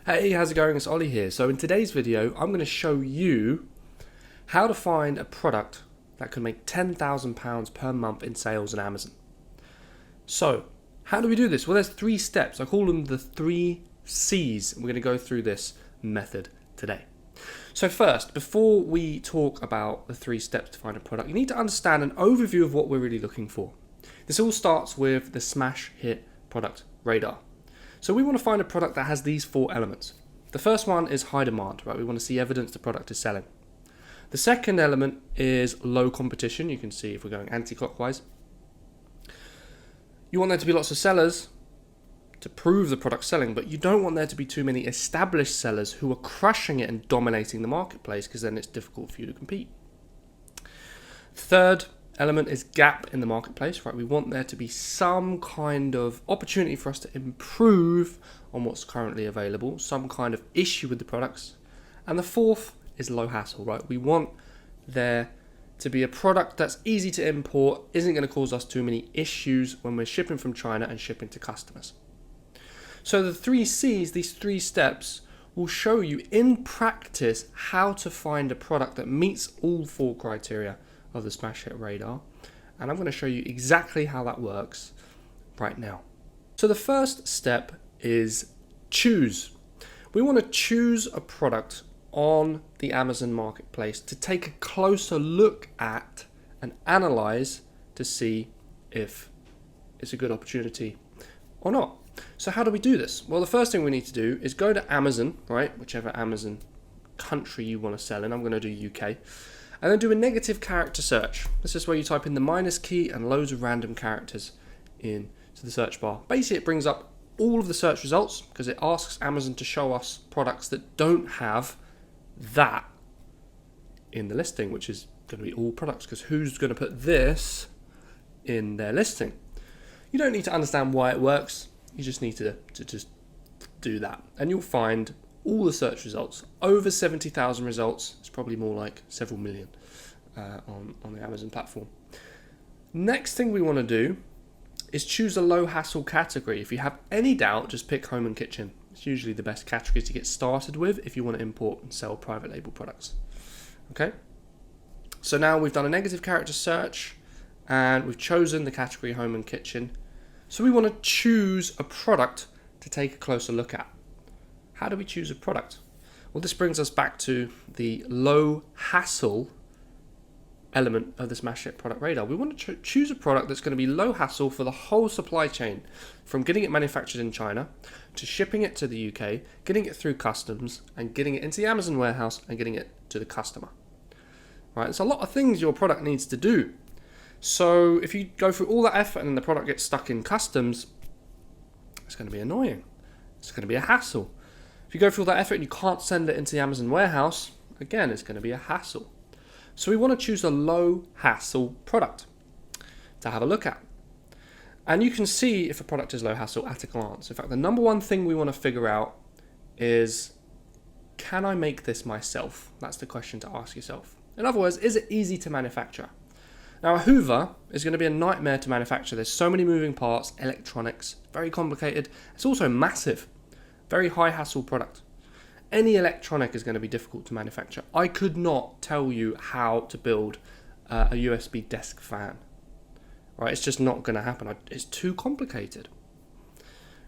Hey, how's it going? It's Ollie here. So in today's video, I'm going to show you how to find a product that can make £10,000 per month in sales on Amazon. So how do we do this? Well, there's 3 steps. I call them the 3 C's. We're going to go through this method today. So first, before we talk about the 3 steps to find a product, you need to understand an overview of what we're really looking for. This all starts with the smash hit product radar. So we want to find a product that has these 4 elements. The first one is high demand, right? We want to see evidence the product is selling. The second element is low competition. You can see if we're going anti-clockwise. You want there to be lots of sellers to prove the product's selling, but you don't want there to be too many established sellers who are crushing it and dominating the marketplace, because then it's difficult for you to compete. Third element is gap in the marketplace, right? We want there to be some kind of opportunity for us to improve on what's currently available, some kind of issue with the products. And the fourth is low hassle, right? We want there to be a product that's easy to import, isn't going to cause us too many issues when we're shipping from China and shipping to customers. So the 3 C's, these 3 steps, will show you in practice how to find a product that meets all 4 criteria of the smash hit radar, and I'm going to show you exactly how that works right now. So the first step is choose. We want to choose a product on the Amazon marketplace to take a closer look at and analyze to see if it's a good opportunity or not. So how do we do this? Well, the first thing we need to do is go to Amazon, right? Whichever Amazon country you want to sell in. I'm going to do UK. And then do a negative character search. This is where you type in the minus key and loads of random characters into the search bar. Basically, it brings up all of the search results because it asks Amazon to show us products that don't have that in the listing, which is going to be all products, because who's going to put this in their listing? You don't need to understand why it works. You just need to just do that. And you'll find all the search results, over 70,000 results. It's probably more like several million on the Amazon platform. Next thing we want to do is choose a low hassle category. If you have any doubt, just pick home and kitchen. It's usually the best category to get started with if you want to import and sell private label products. Okay, so now we've done a negative character search and we've chosen the category home and kitchen. So we want to choose a product to take a closer look at. How do we choose a product? Well, this brings us back to the low hassle element of the smash hit product radar. We want to choose a product that's going to be low hassle for the whole supply chain, from getting it manufactured in China to shipping it to the UK, getting it through customs and getting it into the Amazon warehouse and getting it to the customer. Right? There's a lot of things your product needs to do. So if you go through all that effort and then the product gets stuck in customs, it's going to be annoying. It's going to be a hassle. If you go through all that effort and you can't send it into the Amazon warehouse, again, it's going to be a hassle. So we want to choose a low hassle product to have a look at. And you can see if a product is low hassle at a glance. In fact, the number one thing we want to figure out is, can I make this myself? That's the question to ask yourself. In other words, is it easy to manufacture? Now, a Hoover is going to be a nightmare to manufacture. There's so many moving parts, electronics, very complicated. It's also massive, very high hassle product. Any electronic is going to be difficult to manufacture. I could not tell you how to build a USB desk fan. Right? It's just not going to happen. It's too complicated.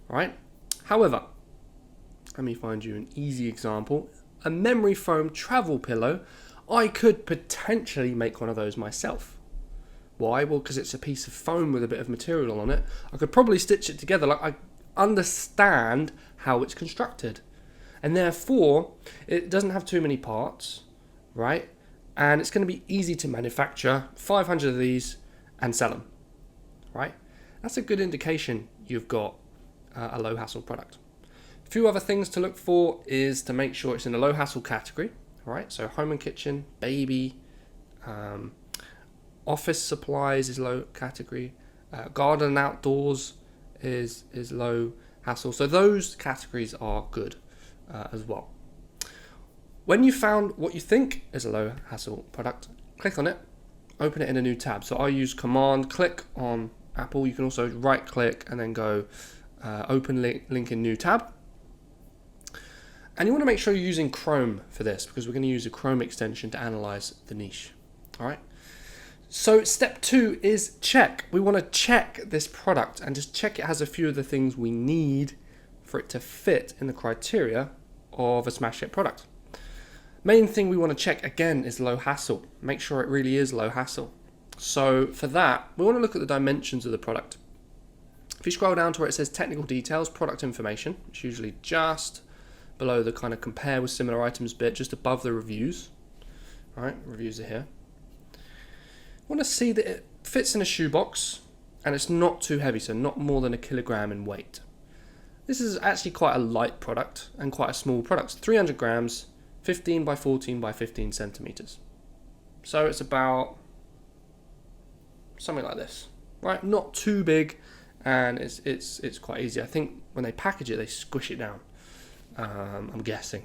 Right? However, let me find you an easy example. A memory foam travel pillow. I could potentially make one of those myself. Why? Well, because it's a piece of foam with a bit of material on it. I could probably stitch it together. Like, I understand how it's constructed. And therefore, it doesn't have too many parts, right? And it's going to be easy to manufacture 500 of these and sell them, right? That's a good indication you've got a low hassle product. A few other things to look for is to make sure it's in a low hassle category, right? So home and kitchen, baby, office supplies is low category, garden and outdoors is low hassle. So those categories are good as well. When you found what you think is a low hassle product, click on it, open it in a new tab. So I use Command click on Apple. You can also right click and then go open link in new tab. And you want to make sure you're using Chrome for this, because we're going to use a Chrome extension to analyze the niche. All right. So step 2 is check. We want to check this product and just check it has a few of the things we need for it to fit in the criteria of a smash hit product. Main thing we want to check again is low hassle. Make sure it really is low hassle. So for that, we want to look at the dimensions of the product. If you scroll down to where it says technical details, product information, it's usually just below the kind of compare with similar items bit, just above the reviews. All right, reviews are here. Want to see that it fits in a shoebox and it's not too heavy, so not more than 1 kilogram in weight. This is actually quite a light product and quite a small product. 300 grams, 15 by 14 by 15 centimeters. So it's about something like this, right? Not too big, and it's quite easy. I think when they package it, they squish it down. I'm guessing,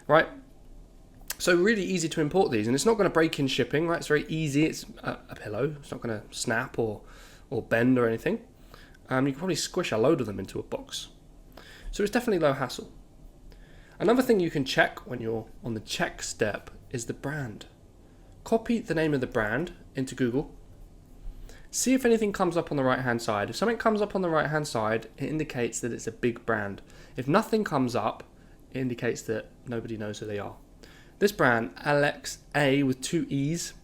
right? So really easy to import these, and it's not going to break in shipping, right? It's very easy. It's a pillow. It's not going to snap or bend or anything. You can probably squish a load of them into a box. So it's definitely low hassle. Another thing you can check when you're on the check step is the brand. Copy the name of the brand into Google. See if anything comes up on the right-hand side. If something comes up on the right-hand side, it indicates that it's a big brand. If nothing comes up, it indicates that nobody knows who they are. This brand, Alexa with 2 E's,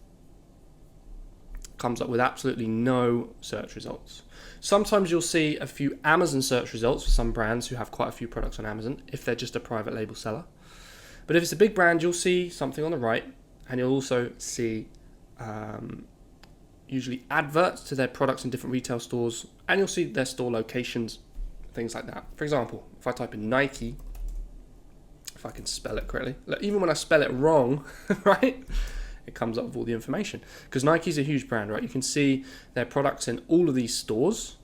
comes up with absolutely no search results. Sometimes you'll see a few Amazon search results for some brands who have quite a few products on Amazon, if they're just a private label seller. But if it's a big brand, you'll see something on the right, and you'll also see usually adverts to their products in different retail stores, and you'll see their store locations, things like that. For example, if I type in Nike, if I can spell it correctly. Look, even when I spell it wrong, right, it comes up with all the information. Because Nike's a huge brand, right? You can see their products in all of these stores,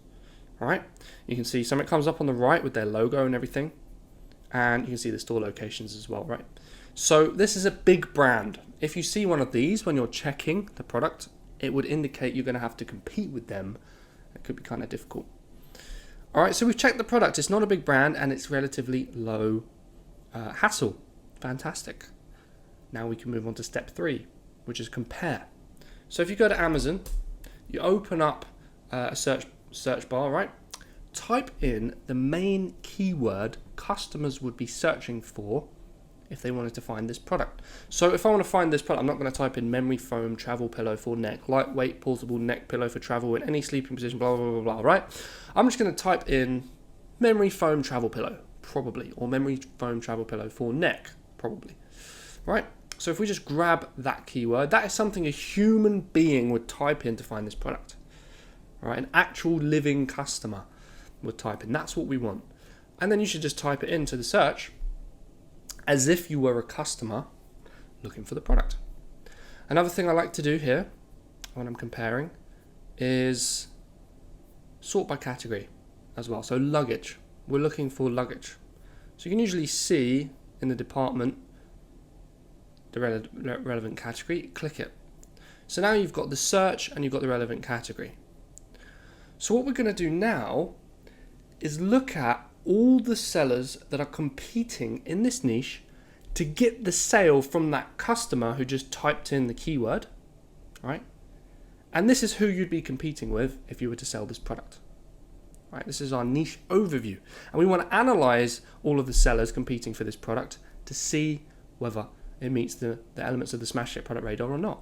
right? You can see something comes up on the right with their logo and everything. And you can see the store locations as well, right? So this is a big brand. If you see one of these when you're checking the product, it would indicate you're going to have to compete with them. It could be kind of difficult. All right, so we've checked the product. It's not a big brand and it's relatively low hassle. Fantastic. Now we can move on to step 3, which is compare. So if you go to Amazon, you open up a search bar, right? Type in the main keyword customers would be searching for if they wanted to find this product. So if I want to find this product, I'm not going to type in memory foam travel pillow for neck, lightweight portable neck pillow for travel in any sleeping position, blah, blah, blah, blah, right? I'm just going to type in memory foam travel pillow, probably, or memory foam travel pillow for neck, probably, right? So if we just grab that keyword, that is something a human being would type in to find this product, right? An actual living customer would type in. That's what we want. And then you should just type it into the search as if you were a customer looking for the product. Another thing I like to do here when I'm comparing is sort by category as well. So luggage, we're looking for luggage. So you can usually see in the department the relevant category, click it. So now you've got the search and you've got the relevant category. So what we're going to do now is look at all the sellers that are competing in this niche to get the sale from that customer who just typed in the keyword, right? And this is who you'd be competing with if you were to sell this product, right? This is our niche overview. And we want to analyze all of the sellers competing for this product to see whether it meets the elements of the smash hit product radar or not.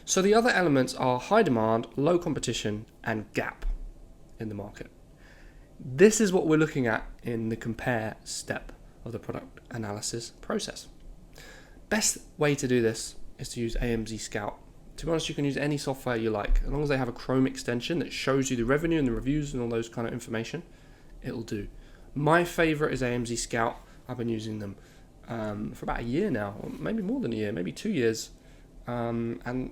So the other elements are high demand, low competition, and gap in the market. This is what we're looking at in the compare step of the product analysis process. Best way to do this is to use AMZ Scout. To be honest, you can use any software you like. As long as they have a Chrome extension that shows you the revenue and the reviews and all those kind of information, it'll do. My favorite is AMZ Scout. I've been using them for about a year now, or maybe more than a year, maybe 2 years. And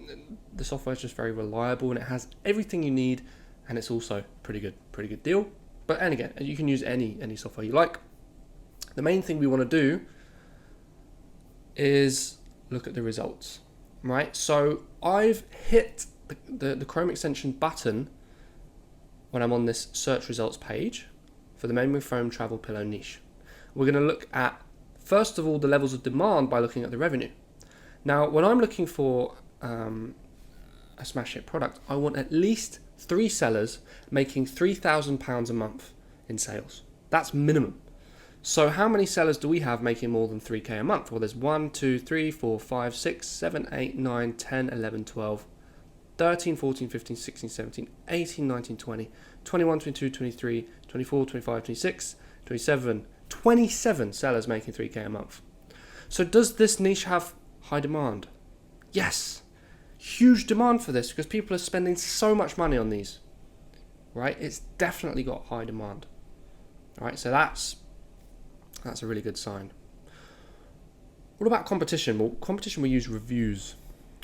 the software is just very reliable and it has everything you need, and it's also pretty good deal. But and again, you can use any software you like. The main thing we want to do is look at the results, right? So I've hit the Chrome extension button when I'm on this search results page for the memory foam travel pillow niche. We're going to look at first of all, the levels of demand by looking at the revenue. Now, when I'm looking for a smash hit product, I want at least 3 sellers making £3,000 a month in sales. That's minimum. So how many sellers do we have making more than 3k a month? Well, there's 1, 2, 3, 4, 5, 6, 7, 8, 9, 10, 11, 12, 13, 14, 15, 16, 17, 18, 19, 20, 21, 22, 23, 24, 25, 26, 27, 27 sellers making 3k a month. So does this niche have high demand? Yes. Huge demand for this because people are spending so much money on these, right? It's definitely got high demand, right? So that's a really good sign. What about competition? Well, competition will use reviews.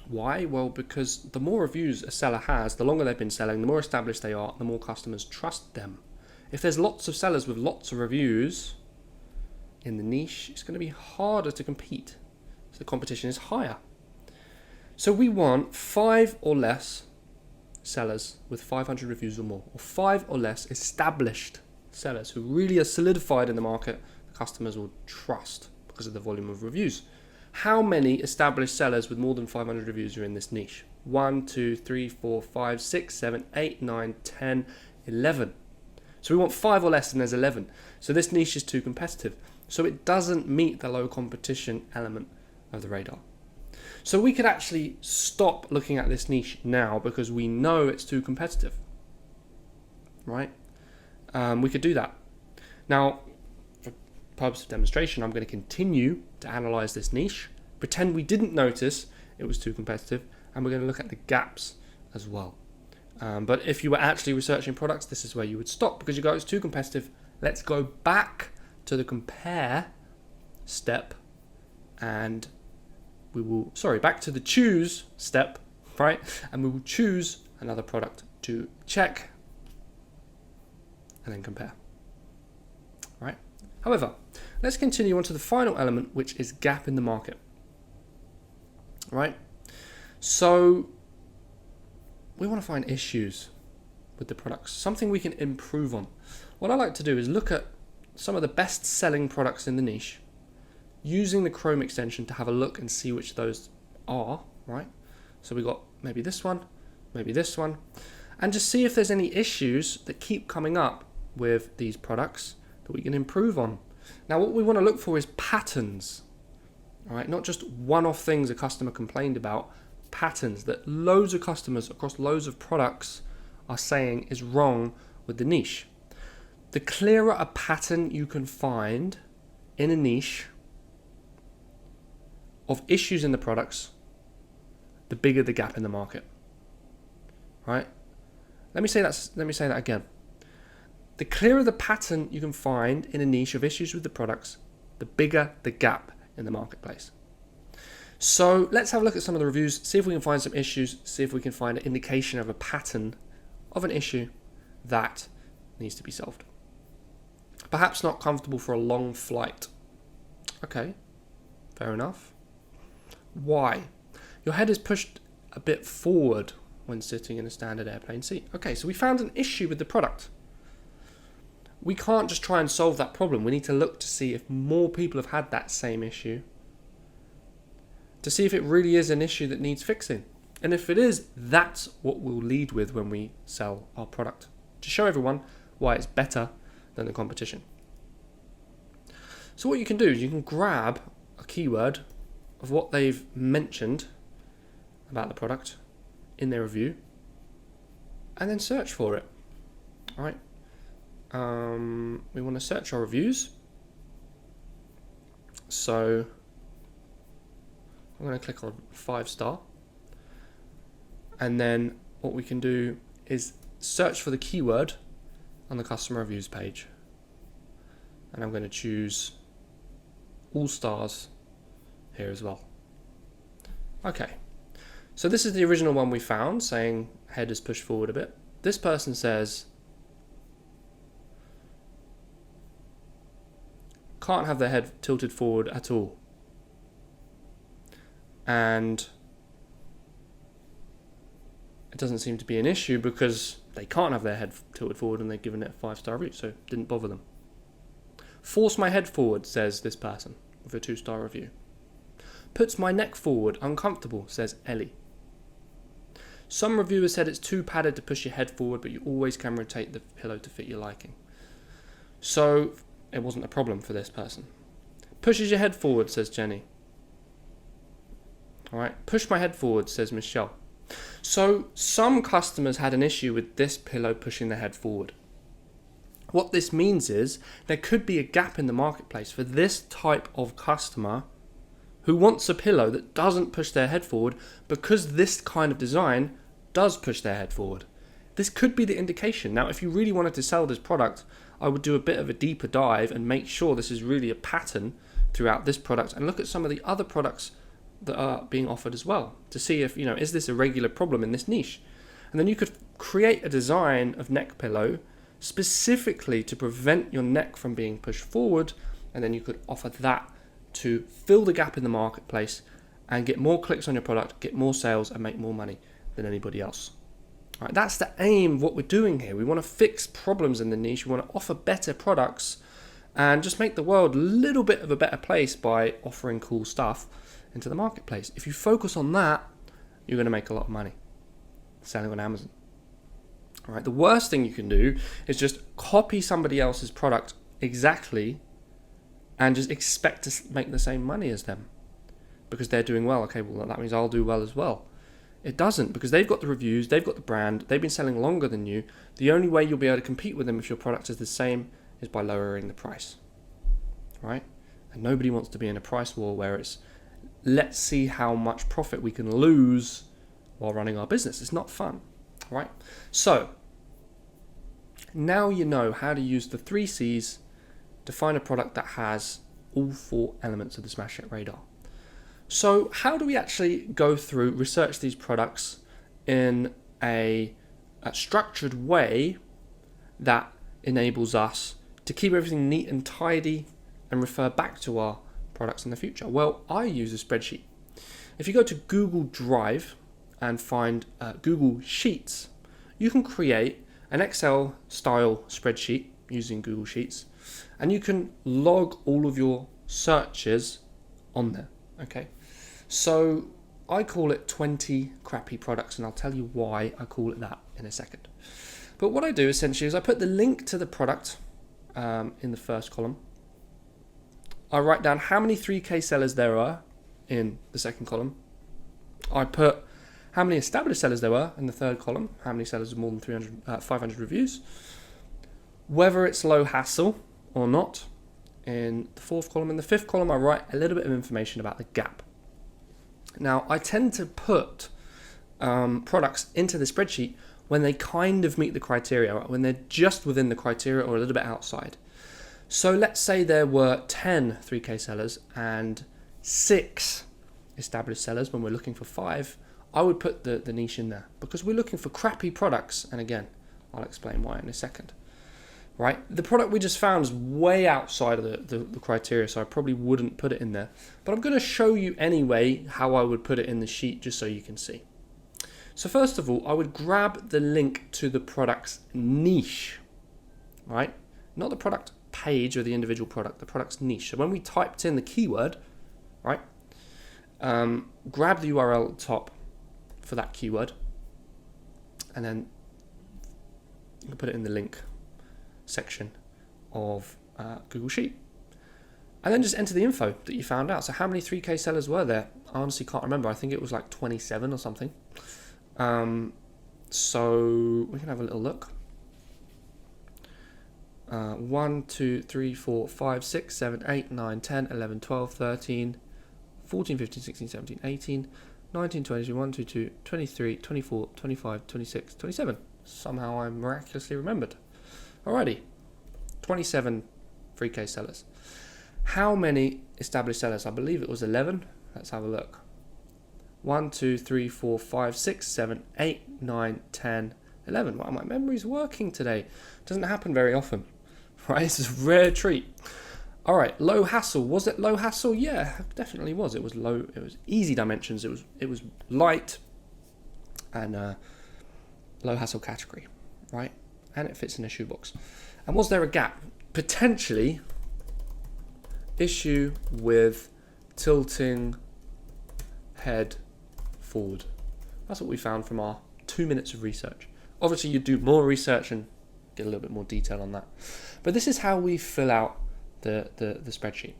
Why? Well, because the more reviews a seller has, the longer they've been selling, the more established they are, the more customers trust them. If there's lots of sellers with lots of reviews in the niche, it's going to be harder to compete. So the competition is higher. So we want 5 or less sellers with 500 reviews or more, or 5 or less established sellers who really are solidified in the market, the customers will trust because of the volume of reviews. How many established sellers with more than 500 reviews are in this niche? 1, 2, 3, 4, 5, 6, 7, 8, 9, 10, 11. So we want 5 or less and there's 11. So this niche is too competitive. So it doesn't meet the low competition element of the radar. So we could actually stop looking at this niche now because we know it's too competitive, right? We could do that. Now, for purpose of demonstration, I'm going to continue to analyze this niche, pretend we didn't notice it was too competitive, and we're going to look at the gaps as well. But if you were actually researching products, this is where you would stop because you go, it's too competitive. Let's go back to the compare step and back to the choose step, right? And we will choose another product to check and then compare, right? However, let's continue on to the final element, which is gap in the market, right? So we want to find issues with the products, something we can improve on. What I like to do is look at some of the best selling products in the niche, using the Chrome extension to have a look and see which those are, right? So we got maybe this one, and just see if there's any issues that keep coming up with these products that we can improve on. Now, what we want to look for is patterns, all right? Not just one-off things a customer complained about, patterns that loads of customers across loads of products are saying is wrong with the niche. The clearer a pattern you can find in a niche of issues in the products, the bigger the gap in the market, right? Let me say that again. The clearer the pattern you can find in a niche of issues with the products, the bigger the gap in the marketplace. So let's have a look at some of the reviews, see if we can find some issues, see if we can find an indication of a pattern of an issue that needs to be solved. Perhaps not comfortable for a long flight. Okay, fair enough. Why? Your head is pushed a bit forward when sitting in a standard airplane seat. Okay, so we found an issue with the product. We can't just try and solve that problem. We need to look to see if more people have had that same issue, to see if it really is an issue that needs fixing. And if it is, that's what we'll lead with when we sell our product, to show everyone why it's better than the competition. So what you can do is you can grab a keyword of what they've mentioned about the product in their review and then search for it. All right. We want to search our reviews. So I'm going to click on 5-star. And then what we can do is search for the keyword on the customer reviews page. And I'm going to choose all stars here as well. Okay, so this is the original one we found, saying head is pushed forward a bit. This person says can't have their head tilted forward at all. And it doesn't seem to be an issue because they can't have their head tilted forward and they've given it a 5-star review, so it didn't bother them. Force my head forward, says this person. with a 2-star review. Puts my neck forward, uncomfortable, says Ellie. Some reviewers said it's too padded to push your head forward, but you always can rotate the pillow to fit your liking. So it wasn't a problem for this person. Pushes your head forward, says Jenny. All right, push my head forward, says Michelle. So some customers had an issue with this pillow pushing their head forward. What this means is there could be a gap in the marketplace for this type of customer who wants a pillow that doesn't push their head forward because this kind of design does push their head forward. This could be the indication. Now, if you really wanted to sell this product, I would do a bit of a deeper dive and make sure this is really a pattern throughout this product and look at some of the other products that are being offered as well to see if, is this a regular problem in this niche? And then you could create a design of neck pillow specifically to prevent your neck from being pushed forward, and then you could offer that to fill the gap in the marketplace and get more clicks on your product, get more sales and make more money than anybody else. All right, that's the aim of what we're doing here. We want to fix problems in the niche. We want to offer better products and just make the world a little bit of a better place by offering cool stuff into the marketplace. If you focus on that, you're going to make a lot of money selling on Amazon. All right, the worst thing you can do is just copy somebody else's product exactly and just expect to make the same money as them because they're doing well. Okay, well, that means I'll do well as well. It doesn't, because they've got the reviews, they've got the brand, they've been selling longer than you. The only way you'll be able to compete with them if your product is the same is by lowering the price, right? And nobody wants to be in a price war where it's, let's see how much profit we can lose while running our business. It's not fun, right? So now you know how to use the 3 C's to find a product that has all 4 elements of the Smash Hit Radar. So how do we actually go through, research these products in a structured way that enables us to keep everything neat and tidy and refer back to our products in the future? Well, I use a spreadsheet. If you go to Google Drive and find Google Sheets, you can create an Excel style spreadsheet using Google Sheets, and you can log all of your searches on there. Okay, so I call it 20 crappy products, and I'll tell you why I call it that in a second. But what I do essentially is I put the link to the product in the first column. I write down how many 3K sellers there are in the second column. I put how many established sellers there were in the third column, how many sellers with more than 500 reviews, whether it's low hassle or not in the fourth column. In the fifth column, I write a little bit of information about the gap. Now, I tend to put products into the spreadsheet when they kind of meet the criteria, when they're just within the criteria or a little bit outside. So let's say there were 10 3K sellers and 6 established sellers when we're looking for 5. I would put the niche in there because we're looking for crappy products. And again, I'll explain why in a second. Right? The product we just found is way outside of the criteria, so I probably wouldn't put it in there. But I'm going to show you anyway how I would put it in the sheet just so you can see. So first of all, I would grab the link to the product's niche, right? Not the product page or the individual product, the product's niche. So when we typed in the keyword, right, grab the URL at the top for that keyword, and then you can put it in the link section of Google Sheet, and then just enter the info that you found out. So how many 3K sellers were there? I honestly can't remember. I think it was like 27 or something. So we can have a little look. 1, 2, 3, 4, 5, 6, 7, 8, 9, 10, 11, 12, 13, 14, 15, 16, 17, 18, 19, 20, 21, 22, 23, 24, 25, 26, 27. Somehow I miraculously remembered. Alrighty, 27 3K sellers. How many established sellers? I believe it was 11. Let's have a look. 1, 2, 3, 4, 5, 6, 7, 8, 9, 10, 11. Wow, my memory's working today. Doesn't happen very often, right? It's a rare treat. All right, low hassle. Was it low hassle? Yeah, it definitely was. It was low. It was easy dimensions. It was light and low hassle category, right? And it fits in a shoebox. And was there a gap? Potentially, issue with tilting head forward. That's what we found from our 2 minutes of research. Obviously, you do more research and get a little bit more detail on that. But this is how we fill out the spreadsheet.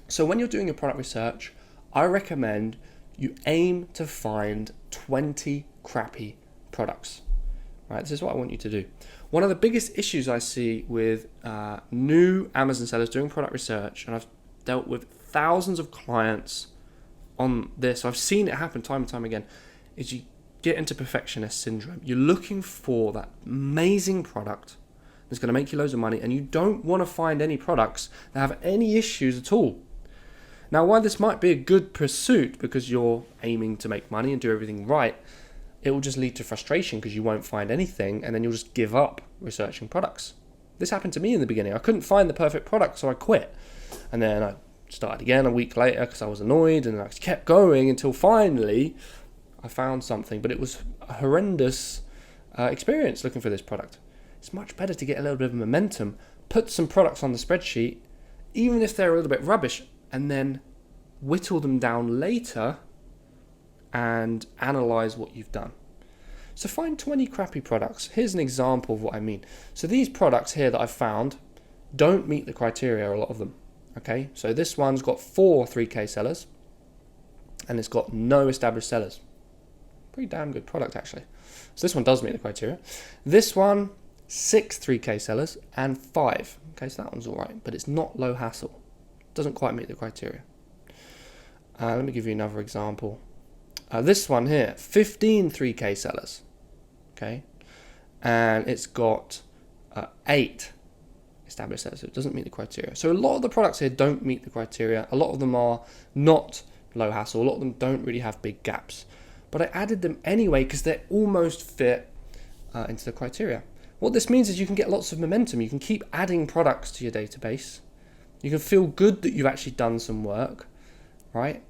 So when you're doing your product research, I recommend you aim to find 20 crappy products. Right, this is what I want you to do. One of the biggest issues I see with new Amazon sellers doing product research, and I've dealt with thousands of clients on this, I've seen it happen time and time again, is you get into perfectionist syndrome. You're looking for that amazing product that's going to make you loads of money, and you don't want to find any products that have any issues at all. Now, while this might be a good pursuit because you're aiming to make money and do everything right, it will just lead to frustration because you won't find anything, and then you'll just give up researching products. This happened to me in the beginning. I couldn't find the perfect product, so I quit. And then I started again a week later because I was annoyed, and I kept going until finally I found something. But it was a horrendous experience looking for this product. It's much better to get a little bit of momentum, put some products on the spreadsheet, even if they're a little bit rubbish, and then whittle them down later and analyze what you've done. So find 20 crappy products. Here's an example of what I mean. So these products here that I've found don't meet the criteria, a lot of them. Okay, so this one's got 4 3K sellers and it's got no established sellers. Pretty damn good product actually. So this one does meet the criteria. This one, 6 3K sellers and 5. Okay, so that one's all right, but it's not low hassle. Doesn't quite meet the criteria. Let me give you another example. This one here, 15 3K sellers, okay, and it's got 8 established sellers, so it doesn't meet the criteria. So a lot of the products here don't meet the criteria. A lot of them are not low hassle. A lot of them don't really have big gaps, but I added them anyway because they almost fit into the criteria. What this means is you can get lots of momentum. You can keep adding products to your database. You can feel good that you've actually done some work, right?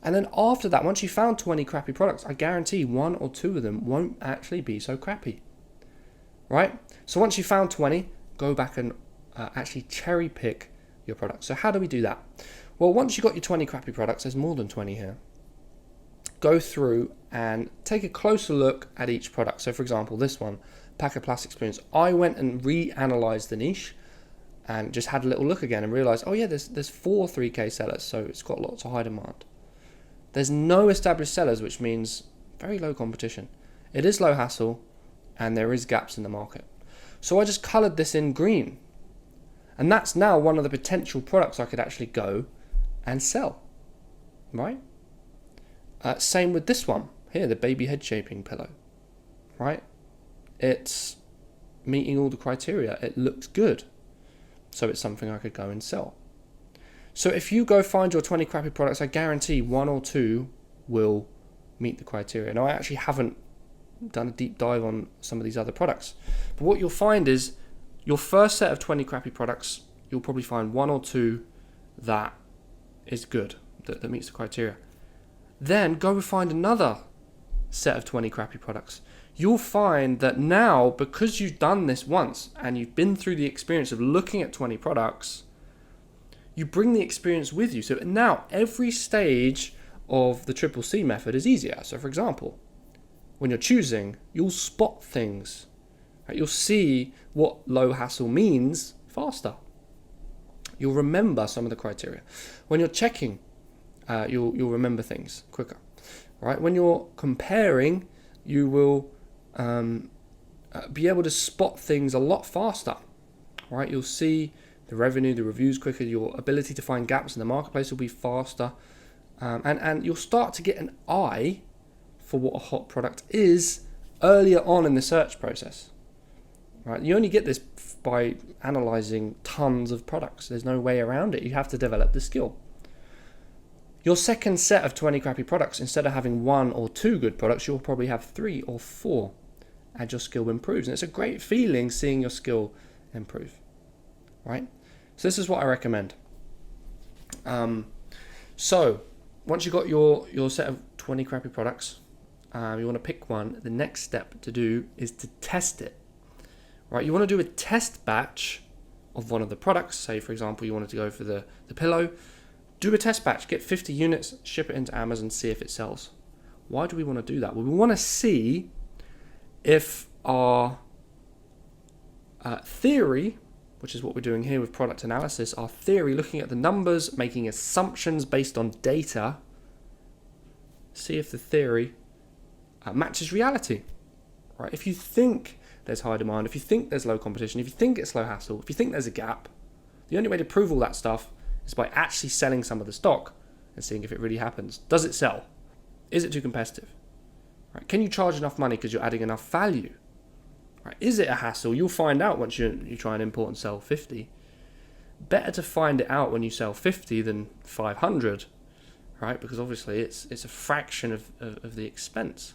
And then after that, once you found 20 crappy products, I guarantee 1 or 2 of them won't actually be so crappy, right? So once you found 20, go back and actually cherry pick your products. So how do we do that? Well, once you've got your 20 crappy products, there's more than 20 here. Go through and take a closer look at each product. So for example, this one, Packer Plus Experience, I went and reanalyzed the niche and just had a little look again and realized, oh yeah, there's 4 3K sellers, so it's got lots of high demand. There's no established sellers, which means very low competition. It is low hassle, and there is gaps in the market. So I just colored this in green. And that's now one of the potential products I could actually go and sell, right? Same with this one here, the baby head shaping pillow, right? It's meeting all the criteria. It looks good. So it's something I could go and sell. So if you go find your 20 crappy products, I guarantee 1 or 2 will meet the criteria. Now, I actually haven't done a deep dive on some of these other products. But what you'll find is your first set of 20 crappy products, you'll probably find 1 or 2 that is good, that meets the criteria. Then go and find another set of 20 crappy products. You'll find that now, because you've done this once and you've been through the experience of looking at 20 products, you bring the experience with you. So now every stage of the triple C method is easier. So for example, when you're choosing, you'll spot things. Right? You'll see what low hassle means faster. You'll remember some of the criteria. When you're checking, you'll remember things quicker. Right? When you're comparing, you will be able to spot things a lot faster. Right? You'll see the revenue, the reviews quicker. Your ability to find gaps in the marketplace will be faster, and you'll start to get an eye for what a hot product is earlier on in the search process. Right? You only get this by analyzing tons of products. There's no way around it. You have to develop the skill. Your second set of 20 crappy products, instead of having 1 or 2 good products, you'll probably have 3 or 4, and your skill improves. And it's a great feeling seeing your skill improve. Right? So this is what I recommend. So once you've got your set of 20 crappy products, you want to pick one. The next step to do is to test it. Right? You want to do a test batch of one of the products, say for example you wanted to go for the pillow, do a test batch, get 50 units, ship it into Amazon, see if it sells. Why do we want to do that? Well, we want to see if our theory, which is what we're doing here with product analysis, our theory, looking at the numbers, making assumptions based on data, see if the theory matches reality, right? If you think there's high demand, if you think there's low competition, if you think it's low hassle, if you think there's a gap, the only way to prove all that stuff is by actually selling some of the stock and seeing if it really happens. Does it sell? Is it too competitive? Right? Can you charge enough money because you're adding enough value? Right? Is it a hassle? You'll find out once you try and import and sell 50. Better to find it out when you sell 50 than 500, right? Because obviously it's a fraction of the expense.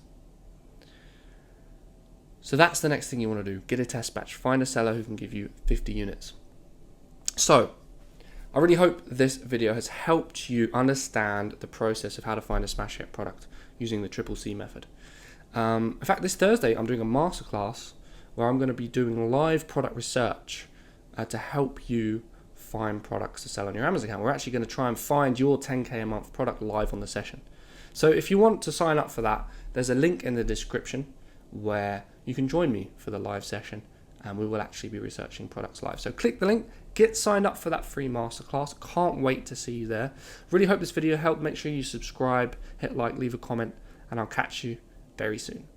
So that's the next thing you want to do. Get a test batch. Find a seller who can give you 50 units. So I really hope this video has helped you understand the process of how to find a smash hit product using the CCC method. In fact, this Thursday I'm doing a masterclass where I'm going to be doing live product research to help you find products to sell on your Amazon account. We're actually going to try and find your 10K a month product live on the session. So if you want to sign up for that, there's a link in the description where you can join me for the live session, and we will actually be researching products live. So click the link, get signed up for that free masterclass. Can't wait to see you there. Really hope this video helped. Make sure you subscribe, hit like, leave a comment, and I'll catch you very soon.